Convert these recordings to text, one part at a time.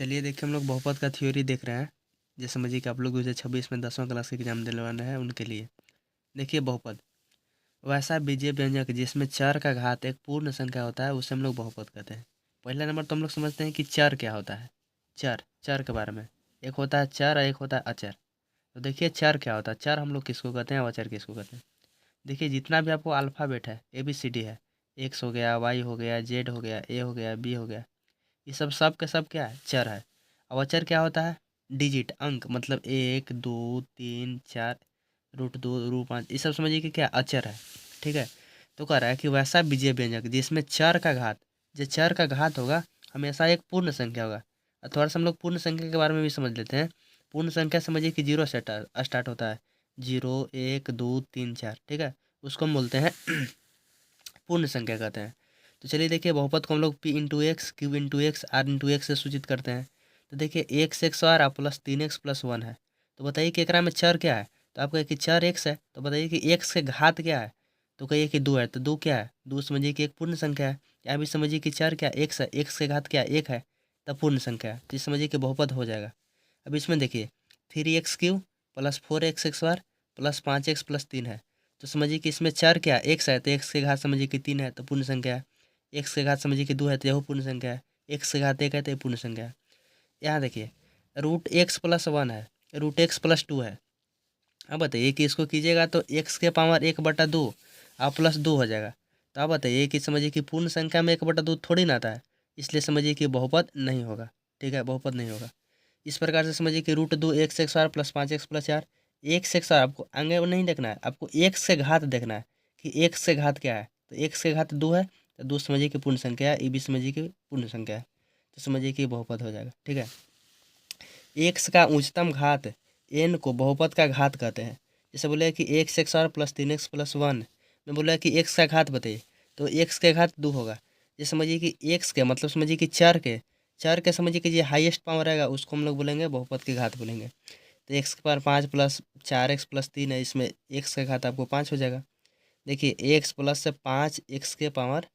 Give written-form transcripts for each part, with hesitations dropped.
चलिए देखिए हम लोग बहुपद का थ्योरी देख रहे हैं। जैसे समझिए कि आप लोग 2026 में 10वां क्लास के एग्जाम देने वाले हैं उनके लिए। देखिए बहुपद वैसा बीजीय व्यंजक जिसमें चर का घात एक पूर्ण संख्या होता है उसे हम लोग बहुपद कहते हैं। पहला नंबर तो हम लोग समझते हैं कि चर क्या होता है। चर चर के बारे में एक होता है चर और एक होता है अचर। तो देखिए चर क्या होता है, चर हम लोग किसको कहते हैं और अचर किसको कहते हैं। देखिए जितना भी आपको अल्फ़ाबेट है ABCD है, एक्स हो गया, वाई हो गया, जेड हो गया, ए हो गया, बी हो गया, ये सब के सब क्या है, चर है। और अचर क्या होता है, डिजिट अंक, मतलब 1 2 3 4 √2 √5, ये सब समझिए कि क्या अचर है। ठीक है। तो कह रहा है कि वैसा बीजीय व्यंजक जिसमें चर का घात, जो चर का घात होगा हमेशा एक पूर्ण संख्या होगा। और थोड़ा सा हम लोग पूर्ण संख्या के बारे में भी समझ लेते हैं। पूर्ण संख्या समझिए कि 0 से स्टार्ट होता है, 0 1 2 3 4। ठीक है, उसको हम बोलते हैं पूर्ण संख्या कहते हैं। तो चलिए देखिए बहुपद को हम लोग P×X, Q×X, R×X से सूचित करते हैं। तो देखिए x और प्लस 3x+1 है। तो बताइए कि एकरा में चर क्या है। तो आप कहिए कि चर x है, तो बताइए कि x के घात क्या है। तो कहिए कि 2 है, तो 2 क्या है, 2 समझिए कि एक पूर्ण संख्या है। यहाँ भी समझिए कि चर क्या x है, x के घात क्या 1 है, तब पूर्ण संख्या है, तो समझिए कि बहुपद हो जाएगा। अब इसमें देखिए 3x³ plus 4x² plus 5x+3 है। तो समझिए कि इसमें चर क्या है, एक्स है, तो एक्स के घात समझिए कि 3 है तो पूर्ण संख्या है। एक्स के घात समझिए कि 2 है तो यह पूर्ण संख्या है। एक्स के घात 1 है तो ये पूर्ण संख्या है। यहाँ देखिए √x+1 है, √x+2 है। अब बताइए कि इसको कीजिएगा तो x के पावर 1/2 और प्लस 2 हो जाएगा। तो आप बताइए कि समझिए कि पूर्ण संख्या में 1/2 थोड़ी ना आता है, इसलिए समझिए कि बहुपद नहीं होगा। ठीक है, बहुपद नहीं होगा। इस प्रकार से समझिए कि √2x² प्लस 5x+4। x आपको आगे वो नहीं देखना है, आपको x के घात देखना है कि x के घात क्या है। तो x के घात 2 है, तो 2 समझिए कि पूर्ण संख्या है, ये भी समझिए कि पूर्ण संख्या है, तो समझिए कि बहुपद हो जाएगा। ठीक है। x का उच्चतम घात n को बहुपद का घात कहते हैं। जैसे बोले कि x² प्लस 3x+1 में बोला कि x का घात बताइए, तो x के घात 2 होगा। ये समझिए कि x के मतलब समझिए कि चर के समझिए कि जो हाईएस्ट पावर रहेगा उसको हम लोग बोलेंगे बहुपद के घात बोलेंगे। तो x के पावर 5 प्लस 4x+3 है, इसमें x का घात आपको 5 हो जाएगा। देखिए x प्लस से 5 x के पावर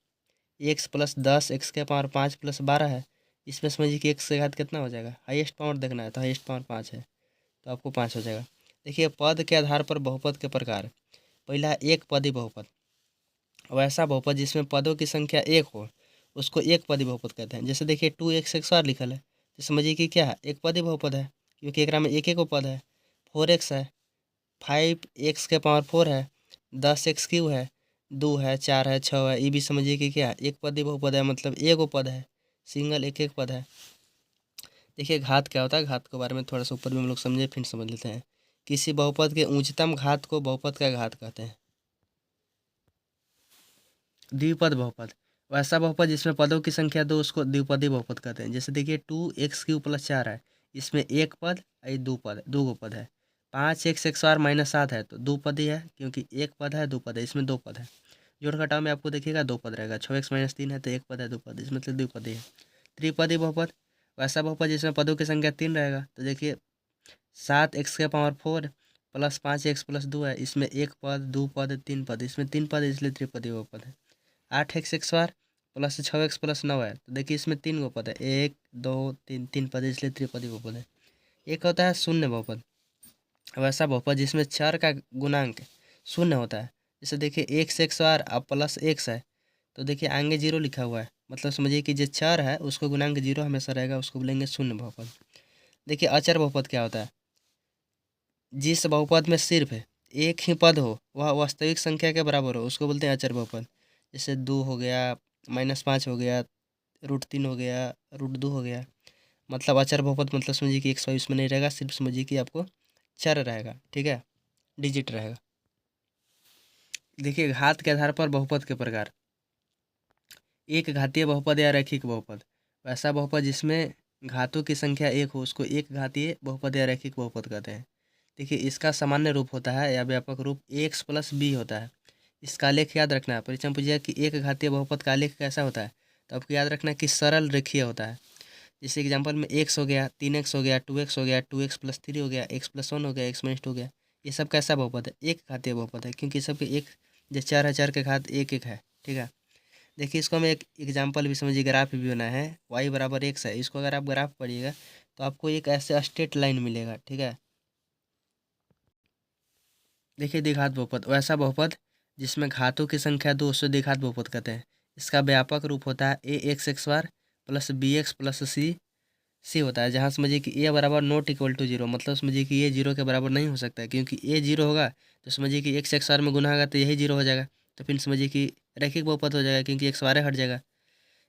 x प्लस 10 x के पावर 5 प्लस 12 है। इसमें समझिए कि x के घात कितना हो जाएगा, हाईएस्ट पावर देखना है तो हाईएस्ट पावर 5 है, तो आपको 5 हो जाएगा। देखिए पद के आधार पर बहुपद के प्रकार। पहला है एक पदी बहुपद। वैसा बहुपद जिसमें पदों की संख्या 1 हो उसको एक पदी बहुपद कहते हैं। जैसे देखिए 2x लिखल है, तो समझिए कि क्या है, एक पदी बहुपद है, क्योंकि एकरा में एक पद है। 4x है, 5x के पावर 4 है, 10x³ है, 2 है, 4 है, 6 है, ये भी समझिए कि क्या है, एक पदी बहुपद है, मतलब एक पद है, सिंगल एक पद है। देखिए घात क्या होता है, घात के बारे में थोड़ा सा ऊपर भी हम लोग समझे, फिर समझ लेते हैं। किसी बहुपद के उच्चतम घात को बहुपद का घात कहते हैं। द्विपद बहुपद वैसा बहुपद जिसमें पदों की संख्या 2 उसको द्विपदी बहुपद कहते हैं। जैसे देखिए 2x³ + 4 है, इसमें एक पद ये दो गो पद है। 5x(x)² -7 है, तो दो पदी है, क्योंकि एक पद है, दो पद है, इसमें दो पद है। जोड़ घटाव में आपको देखिएगा दो पद रहेगा। 6x - 3 है तो एक पद है, दो पद, इसमें मतलब द्विपदी है। त्रिपदी बहुपद वैसा बहुपद जिसमें पदों की संख्या 3 रहेगा। तो देखिए 7x⁴ प्लस 5x+2 है, इसमें एक पद, दो पद, तीन पद, इसमें तीन पद, इसलिए त्रिपदी बहुपद है। 8x² प्लस 6x+9 है, तो देखिए इसमें तीन गो पद है, 1 2 3, तीन पद, इसलिए त्रिपदी बहुपद है। एक होता है शून्य बहुपद। वैसा बहुपद जिसमें चर का गुणांक शून्य होता है। जैसे देखिए x² अब प्लस x है, तो देखिए आगे 0 लिखा हुआ है, मतलब समझिए कि जो चर है उसको गुणांक 0 हमेशा रहेगा, उसको बोलेंगे शून्य बहुपद। देखिए अचर बहुपद क्या होता है, जिस बहुपद में सिर्फ एक ही पद हो वह वास्तविक संख्या के बराबर हो उसको बोलते हैं अचर बहुपद। जैसे 2 हो गया, -5 हो गया, √3 हो गया, √2 हो गया, मतलब अचर बहुपद, मतलब समझिए कि x y उसमें नहीं रहेगा, सिर्फ समझिए कि आपको चर रहेगा। ठीक है, डिजिट रहेगा। देखिए घात के आधार पर बहुपद के प्रकार। एक घातीय बहुपद या रैखिक बहुपद वैसा बहुपद जिसमें घातों की संख्या एक हो उसको एक घातीय बहुपद या रैखिक बहुपद कहते हैं। देखिए इसका सामान्य रूप होता है या व्यापक रूप x+b होता है। इसका आलेख याद रखना है, परीक्षा में पूछेगा कि एक घातीय बहुपद का आलेख कैसा होता है, तो आपको याद रखना है कि सरल रेखीय होता है। जैसे एग्जांपल में x हो गया, 3x हो गया, 2x हो गया, 2x+3 हो गया, x+1 हो गया, x-2 हो गया, ये सब कैसा बहुपद है, एक घातीय बहुपद है, क्योंकि सबके एक जो चर है, चर के घात एक एक है। ठीक है। देखिए इसको हमें एक एग्जाम्पल भी समझिए, ग्राफ भी बनाया है। y बराबर x है, इसको अगर आप ग्राफ पढ़िएगा तो आपको एक ऐसे स्ट्रेट लाइन मिलेगा, ठीक है। देखिए द्विघात बहुपद वैसा बहुपद जिसमें घातों की संख्या 2 उसे द्विघात बहुपद कहते हैं। इसका व्यापक रूप होता है ए एक्स एक्स बार प्लस बी एक्स प्लस सी होता है, जहाँ समझिए कि ए बराबर नॉट इक्वल टू जीरो, मतलब समझिए कि ये जीरो के बराबर नहीं हो सकता है, क्योंकि ए जीरो होगा तो समझिए कि एक्स एक्स बार में गुना होगा तो यही जीरो हो जाएगा, तो फिर समझिए कि रैखिक बहुपद हो जाएगा, क्योंकि एक्स बार हट जाएगा।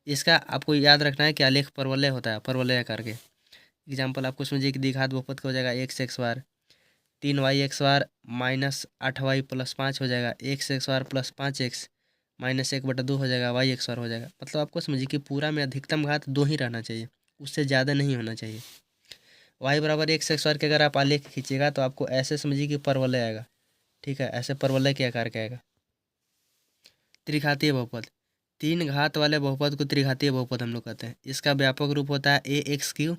इसका आपको याद रखना है कि आलेख परवलय होता है, परवलय आकार के। एग्जाम्पल आपको समझिए कि द्विघात बहुपद का हो जाएगा एक्स एक्स बार 3y(x)² माइनस 8y प्लस 5 हो जाएगा, x(x)² प्लस 5x माइनस 1/2 हो जाएगा, y(x)² हो जाएगा। मतलब आपको समझिए कि पूरा में अधिकतम घात 2 ही रहना चाहिए, उससे ज़्यादा नहीं होना चाहिए। y बराबर x(x)² के अगर आप आलेख खींचिएगा तो आपको ऐसे समझिए कि परवलय आएगा, ठीक है, ऐसे परवलय के आकार का आएगा। त्रिघातीय बहुपद, 3 घात वाले बहुपद को त्रिघातीय बहुपद हम लोग कहते हैं। इसका व्यापक रूप होता है ax³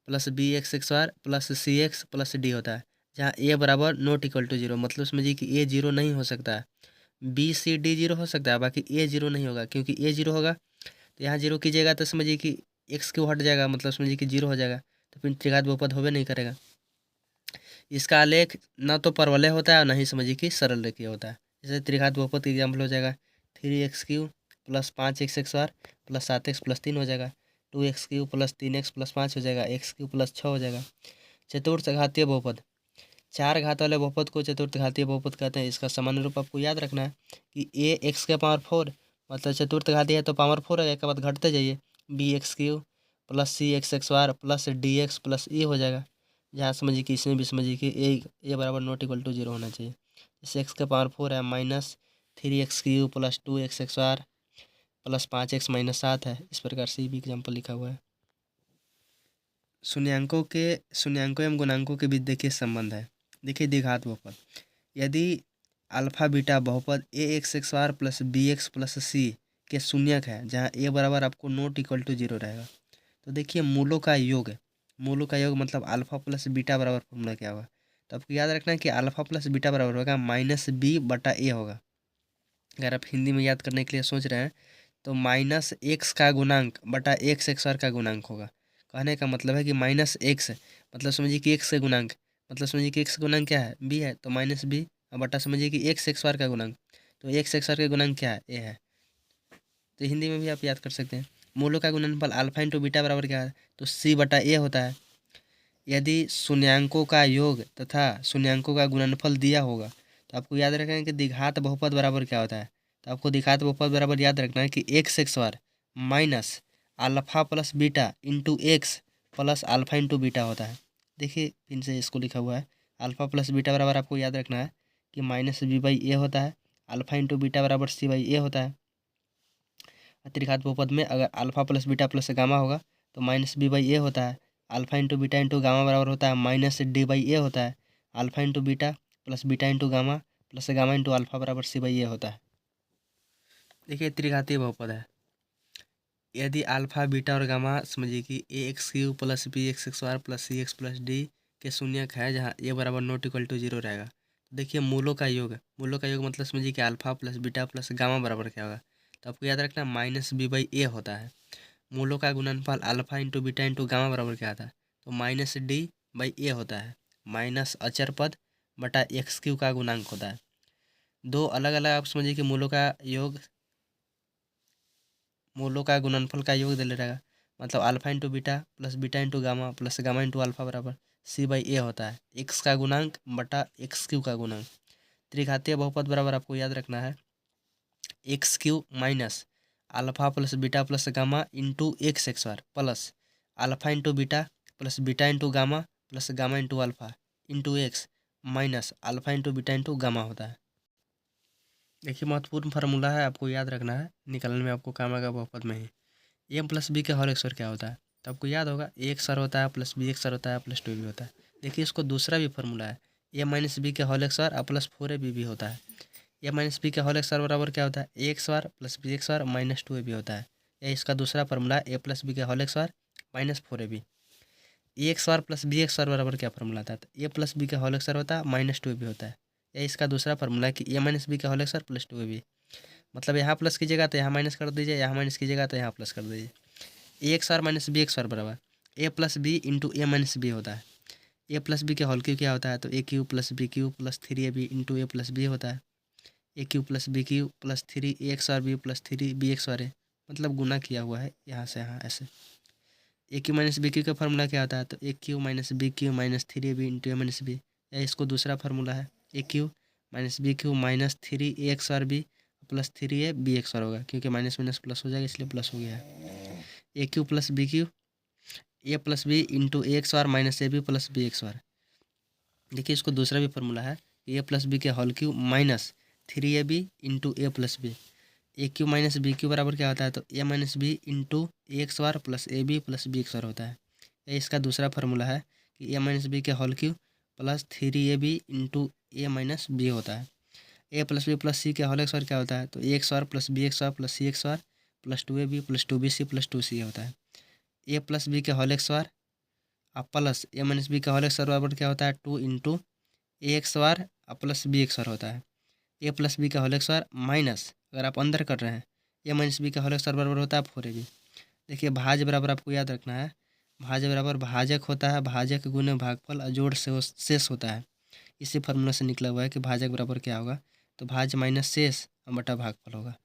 plus bx(x)² plus cx plus d होता है, जहाँ a बराबर नॉट इक्वल टू जीरो, मतलब समझिए कि a जीरो नहीं हो सकता है, b c d जीरो हो सकता है, बाकी a जीरो नहीं होगा, क्योंकि a जीरो होगा तो यहाँ जीरो कीजिएगा तो समझिए कि x³ हट जाएगा, मतलब समझिए कि जीरो हो जाएगा, तो फिर त्रिघात बहुपद होबे नहीं करेगा। इसका आलेख ना तो परवलय होता है और ना ही समझिए कि सरल रेखीय होता है। जैसे त्रिघात बहुपद का एग्जाम्पल हो जाएगा 3x³ plus 5x(x)² plus 7x plus 3 हो जाएगा, 2x³ प्लस 3x प्लस 5 हो जाएगा, x³ प्लस 6 हो जाएगा। चतुर्थ घातीय बहुपद, 4 घात वाले बहुपद को चतुर्थ घातीय बहुपद कहते हैं। इसका सामान्य रूप आपको याद रखना है कि a x के पावर 4, मतलब चतुर्थ घातीय है तो पावर 4 है, के बाद घटते जाइए, bx³ plus cx(x)² plus dx plus e हो जाएगा, जहाँ समझिए कि इसमें भी समझिए कि ए बराबर नॉट इक्वल टू जीरो होना चाहिए। जैसे x के पावर 4 है minus 3x³ plus 2x(x)² plus 5x minus 7 है, इस प्रकार से भी एग्जाम्पल लिखा हुआ है। शून्यांकों एवं गुणांकों के बीच देखिए संबंध है। देखिए द्विघात बहुपद, यदि अल्फा बीटा बहुपद ax(x)² plus bx plus c के शून्यक है, जहाँ a बराबर आपको नॉट इक्वल टू जीरो रहेगा, तो देखिए मूलों का योग, मूलों का योग मतलब अल्फा प्लस बीटा बराबर फॉर्मूला क्या होगा, तो आपको याद रखना है कि अल्फा प्लस बीटा बराबर होगा -b/a होगा। अगर आप हिंदी में याद करने के लिए सोच रहे हैं तो माइनस एक्स का गुणांक बटा एक्स एक्स आर का गुणांक होगा। कहने का मतलब है कि माइनस एक्स मतलब समझिए कि एक्स का गुणांक, मतलब समझिए कि एक्स का गुणांक क्या है, बी है, तो माइनस बी बटा समझिए कि एक्स एक्स आर का गुणांक, तो एक्स एक्स आर का गुणांक क्या है, ए है। तो हिंदी में भी आप याद कर सकते हैं। मूलों का गुणनफल अल्फा इंटू बीटा बराबर क्या है, तो सी बटा ए होता है। यदि शून्यांकों का योग तथा शून्यांकों का गुणनफल दिया होगा तो आपको याद रखना है कि द्विघात बहुपद बराबर क्या होता है, तो आपको द्विघात बहुपद बराबर याद रखना है कि एक्स एक्स बार minus alpha plus beta into x plus alpha into beta होता है। देखिए फिर से इसको लिखा हुआ है, अल्फा प्लस बीटा बराबर आपको याद रखना है कि माइनस b/a होता है, अल्फा इंटू बीटा बराबर c/a होता है। त्रिघात बहुपद में अगर alpha plus beta plus gamma होगा तो माइनस b/a होता है, alpha into beta into gamma बराबर होता है माइनस d/a होता है, alpha into beta into gamma plus gamma into alpha बराबर c/a होता है। देखिए त्रिघातीय बहुपद है, यदि अल्फा बीटा और गामा समझिए कि ax³ plus bx(x)² plus cx plus d के शून्यक है, जहाँ a बराबर नॉट इक्वल टू जीरो रहेगा। तो देखिए मूलों का योग, मूलों का योग मतलब समझिए कि alpha plus beta plus gamma बराबर क्या होगा, तो आपको याद रखना माइनस b/a होता है। मूलों का गुणनफल alpha into beta into gamma बराबर क्या आता है, तो माइनस d/a होता है, माइनस अचर पद बटा x³ का गुणांक होता है। दो अलग अलग आप समझिए कि मूलों का योग, मूलों का गुणनफल का योग दे ले रहेगा, मतलब alpha into beta into gamma plus gamma into alpha बराबर c/a होता है, एक्स का गुणांक बटा x³ का गुणांक। त्रिघातीय बहुपद बराबर आपको याद रखना है x³ minus alpha plus beta plus gamma into x x बार plus alpha into beta into gamma plus gamma into alpha into x minus alpha into beta into gamma होता है। देखिए महत्वपूर्ण फार्मूला है, आपको याद रखना है, निकालने में आपको काम आएगा बहुपद में ही। एम प्लस बी के होल स्क्वायर क्या होता है, तो आपको याद होगा ए एक्स आर होता है प्लस बी एक्स आर होता है प्लस 2b होता है। देखिए इसको दूसरा भी फार्मूला है, ए माइनस बी के होल स्क्वायर और प्लस 4ab भी होता है। ए माइनस बी के होल स्क्वायर बराबर क्या होता है, ए एक्स बार प्लस बी एक्स बार माइनस 2ab होता है। यह इसका दूसरा फार्मूला ए प्लस बी के होल स्क्वायर माइनस 4ab। ए एक्स बार प्लस बी एक्स बार बराबर क्या फार्मूला था, तो ए प्लस बी का होल स्क्वायर होता है माइनस 2ab होता है। यह इसका दूसरा फार्मूला है कि ए माइनस बी का होल स्क्वायर प्लस 2ab। मतलब यहाँ प्लस कीजिएगा तो यहाँ माइनस कर दीजिए, यहाँ माइनस कीजिएगा तो यहाँ प्लस कर दीजिए। ए X R minus B X R बराबर ए प्लस बी इंटू ए माइनस बी होता है। ए प्लस बी के होल क्यू क्या होता है, तो ए Q plus B Q plus three A B into A plus B होता है। ए Q plus B Q plus three A X R B plus three B X R A, मतलब गुना किया हुआ है यहाँ से यहाँ ऐसे। ए क्यू माइनस बी क्यू का फार्मूला क्या होता है, तो ए Q minus B Q minus three A B into A minus B, या इसको दूसरा फार्मूला है ए Q minus B Q minus three A X R B plus three A B X are होगा, क्योंकि माइनस माइनस प्लस हो जाएगा इसलिए plus हो गया है। ए Q plus B Q A plus B into A X R minus A B plus B X are. देखिए इसको दूसरा भी फार्मूला है ए प्लस बी के whole Q minus three A B into A plus B. A Q minus B Q बराबर क्या होता है, तो ए minus B into A X R plus A B plus B X R होता है। ये इसका दूसरा फार्मूला है कि ए माइनस बी के whole Q plus three A B into A minus B होता है। ए प्लस बी प्लस सी के होल एक्स आर क्या होता है, तो ए X R plus B X R plus C x R plus two A B plus to B C plus two सी होता है। A plus B के होल एक्स आर प्लस ए minus B का whole X R बराबर क्या होता है, two into A X R plus B X R होता है। ए प्लस बी का होल एक्स आर माइनस, अगर आप अंदर कर रहे हैं, ए माइनस बी का होल एक्स आर बराबर होता है फोर ए बी। देखिए भाज्य बराबर आपको याद रखना है, भाज्य बराबर भाजक होता है, भाजक गुने भागफल और जोड़ से शेष होता है। इसी फार्मूला से निकला हुआ है कि भाजक बराबर क्या होगा, तो भाज्य माइनस शेष बटा भागफल होगा।